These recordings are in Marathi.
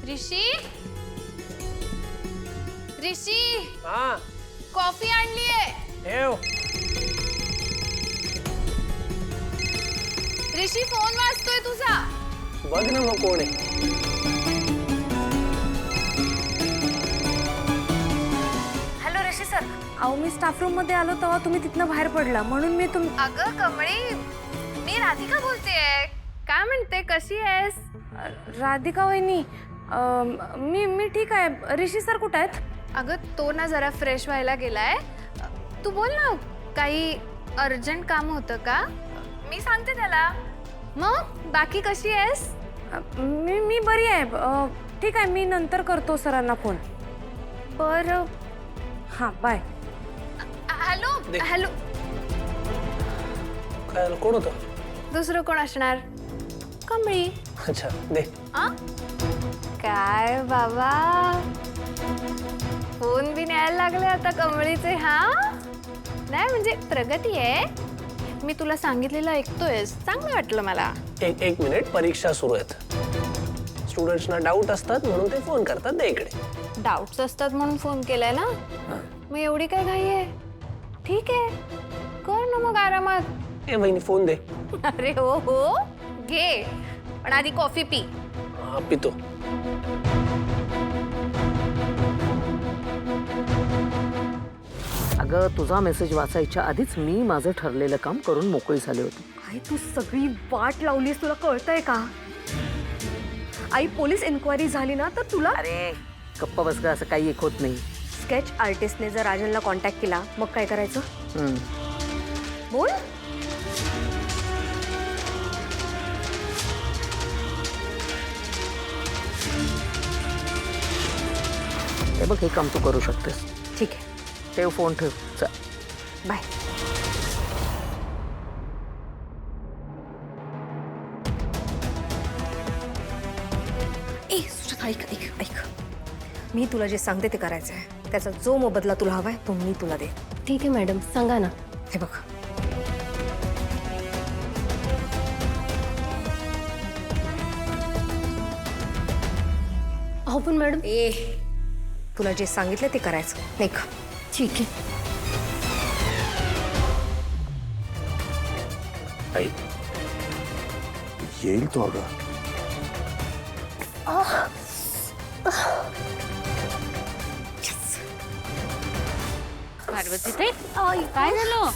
ऋषी ऋषी हाँ कॉफी आणलीये. ठेव. ऋषी फोन वाजतोय तुझा. बघ ना मग कोण आहे. हॅलो ऋषी सर, अहो मी स्टाफ रूम मध्ये आलो तेव्हा तुम्ही तिथनं बाहेर पडला म्हणून मी अगं कमळी, मी राधिका बोलतेय. काय म्हणते, कशी आहेस? राधिका वहिनी, मी ठीक आहे. ऋषी सर कुठे आहेत? अगं तो ना जरा फ्रेश व्हायला गेलाय. तू बोल ना, काही अर्जंट काम होतं का? मी सांगते त्याला. मग बाकी कशी आहेस? मी बरी आहे. ठीक आहे, मी नंतर करतो सरांना फोन. बरं. हां बाय. Hello hello. काय कोण होतं? दुसरं कोण असणार? कमळी. अच्छा दे. काय बाबा, फोन बी न्यायला लागले आता कमळीचे. हा नाही म्हणजे प्रगती आहे. मी तुला सांगितलेलं ऐकतोयस, चांगलं वाटलं मला. एक मिनिट, परीक्षा सुरू आहेत. स्टुडंट्सना डाऊट असतात म्हणून ते फोन करतात. दे इकडे. डाऊट्स असतात म्हणून फोन केलाय ना? मग एवढी काय घाई आहे? ठीक आहे, कर ना मग आरामात. ए बहिणी फोन दे. अरे हो हो घे, पण आधी कॉफी पी. हा पितो. अगं तुझा मेसेज वाचायच्या आधीच मी माझं ठरलेलं काम करून मोकळी झाले होते. आई तू सगळी वाट लावलीस, तुला कळतंय का? आई पोलीस इन्क्वायरी झाली ना तर तुला. अरे गप्पा बस ग, असं काही एक होत नाही. स्केच आर्टिस्टने जर राजनला कॉन्टॅक्ट केला मग काय करायचं? बोल. हे बघ, हे काम तू करू शकतेस. ठीक आहे, ठेव फोन, ठेव. चल बाय. ए सुजाता, ऐक ऐक ऐक. मी तुला जे सांगते ते करायचं आहे. त्याचा जो मोबदला तुला हवाय तो मी तुला दे. ठीक आहे मॅडम, सांगा ना. हे बघ, अहो पण मॅडम. तुला जे सांगितलं ते करायचं नाही का? ठीक आहे. आई येईल तो. अगं पार्वती ताई, काय झालं?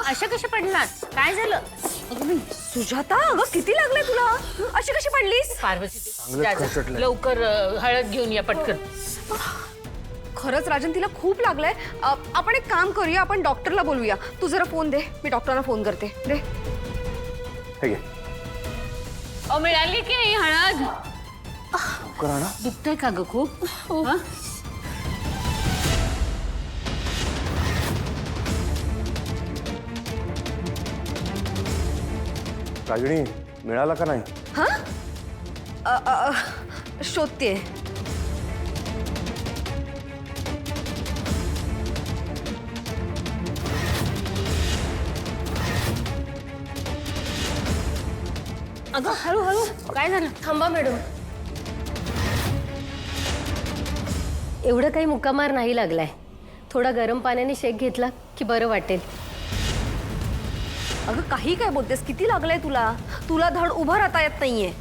अशा कशा पडलात? काय झालं? सुजाता, अगं किती लागले तुला? अशी कशी पडलीस? पार्वती चांगलं ताई, खरचटलंय. लवकर हळद घेऊन या पटकन. खरंच राजन, तिला खूप लागलंय. आपण एक काम करूया, आपण डॉक्टरला बोलूया. तू जरा फोन दे, मी डॉक्टरला फोन करते. दे. हे घे. अहो मिळाली की ही हळद? करा ना. दुखतंय का ग खूप? हं? रागिणी मिळाला का नाही? शोधतेय. अगं हळूहळू, काय झालं? थांबा मॅडम. एवढं काही मुक्कामार नाही लागलाय. थोडा गरम पाण्याने शेक घेतला की बरं वाटेल. अगं काही काय बोलतेस? किती लागलंय तुला? तुला धड उभं राहता येत नाहीये.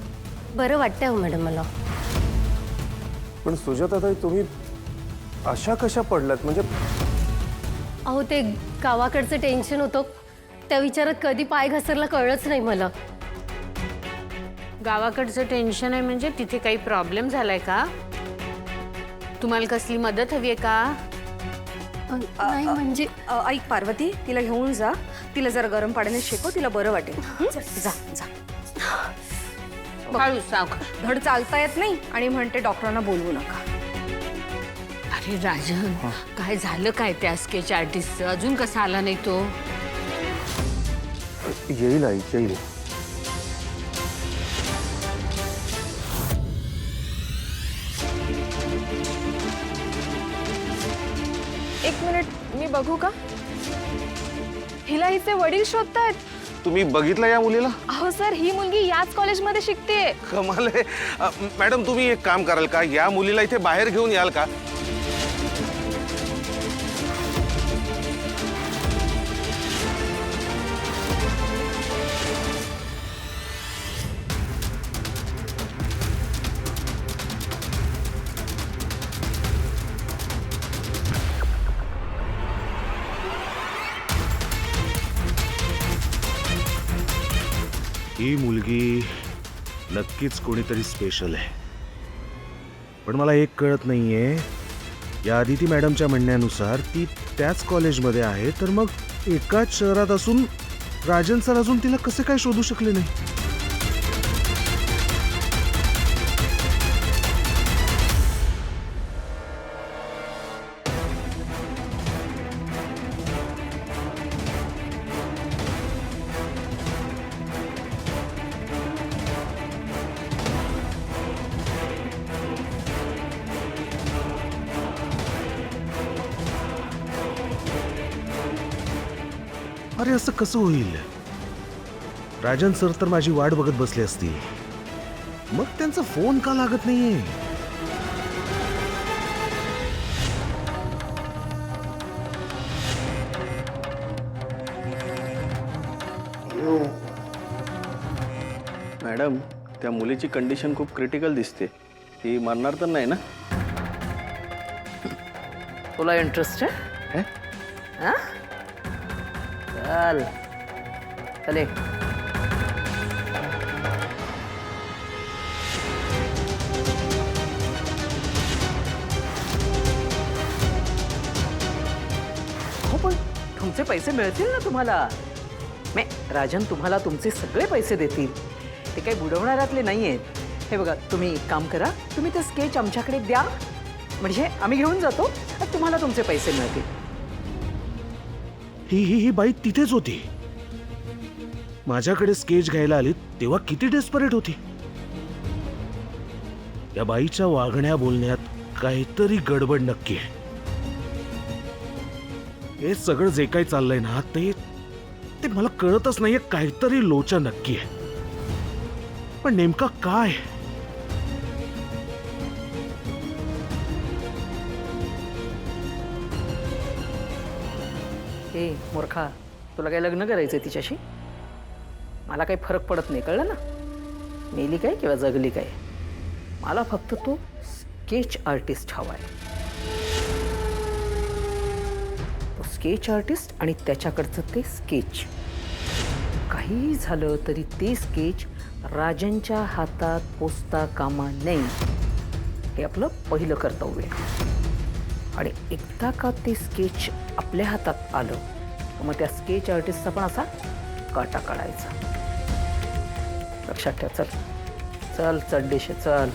बरं वाटतंय हो मॅडम मला. पण सुजाताताई, तुम्ही अशा कशा पडलात? म्हणजे अहो ते गावाकडचं टेन्शन होतं, त्या विचारात कधी पाय घसरला कळलंच नाही मला. गावाकडचं टेन्शन आहे म्हणजे तिथे काही प्रॉब्लेम झालाय का? तुम्हाला कसली मदत हवी आहे का? नाही म्हणजे ऐक पार्वती, तिला घेऊन जा. तिला जरा गरम पाण्याने शेकव, तिला बरं वाटेल. जा जा. हळू, सावकाश. धड चालता येत नाही आणि म्हणते डॉक्टरांना बोलवू नका. अरे राजन, काय झालं काय त्या स्केच आर्टिस्टचं? अजून कसा आला नाही तो? येईल आई, येईल. एक मिनिट, मी बघू का? हिला हिचे वडील शोधतायत. तुम्ही बघितलं या मुलीला? अहो सर, ही मुलगी याच कॉलेजमध्ये शिकते. कमाल आहे. मॅडम तुम्ही एक काम कराल का, या मुलीला इथे बाहेर घेऊन याल का? ही मुलगी नक्कीच कोणीतरी स्पेशल आहे, पण मला एक कळत नाहीये, या आदिती मॅडमच्या म्हणण्यानुसार ती त्याच कॉलेजमध्ये आहे, तर मग एकाच शहरात असून राजन सर अजून तिला कसे काय शोधू शकले नाही? अरे असं कसं होईल? राजन सर तर माझी वाट बघत बसले असतील, मग त्यांचा फोन का लागत नाहीये? मॅडम, त्या मुलीची कंडिशन खूप क्रिटिकल दिसते. ती मरणार तर नाही ना? तुला इंटरेस्ट आहे? हा? चल चले. हो पण तुमचे पैसे मिळतील ना तुम्हाला? मे राजन तुम्हाला तुमचे सगळे पैसे देतील, ते काही बुडवणाऱ्यातले नाही आहेत. हे बघा, तुम्ही एक काम करा, तुम्ही ते स्केच आमच्याकडे द्या, म्हणजे आम्ही घेऊन जातो आणि तुम्हाला तुमचे पैसे मिळतील. ही बाई तिथेच होती, माझ्याकडे स्केच घ्यायला आली तेव्हा किती डेस्परेट होती. या बाईच्या वागण्या बोलण्यात काहीतरी गडबड नक्की आहे. हे सगळं जे काही चाललंय ना, ते मला कळतच नाहीये. काहीतरी लोचा नक्की आहे, पण नेमका काय? हे मूर्खा, तुला काय लग्न करायचंय तिच्याशी? मला काही फरक पडत नाही, कळलं ना? मेली काय किंवा जगली काय, मला फक्त तो स्केच आर्टिस्ट हवाय. तो स्केच आर्टिस्ट आणि त्याच्याकडचं ते स्केच. काही झालं तरी ते स्केच राजनच्या हातात पोचता कामा नये, हे आपलं पहिलं कर्तव्य आहे. आणि एकदा का ते स्केच आपल्या हातात आलं, मग त्या स्केच आर्टिस्टचा पण असा काटा काढायचा. लक्षात ठेव. चल चल चड्डेश चल.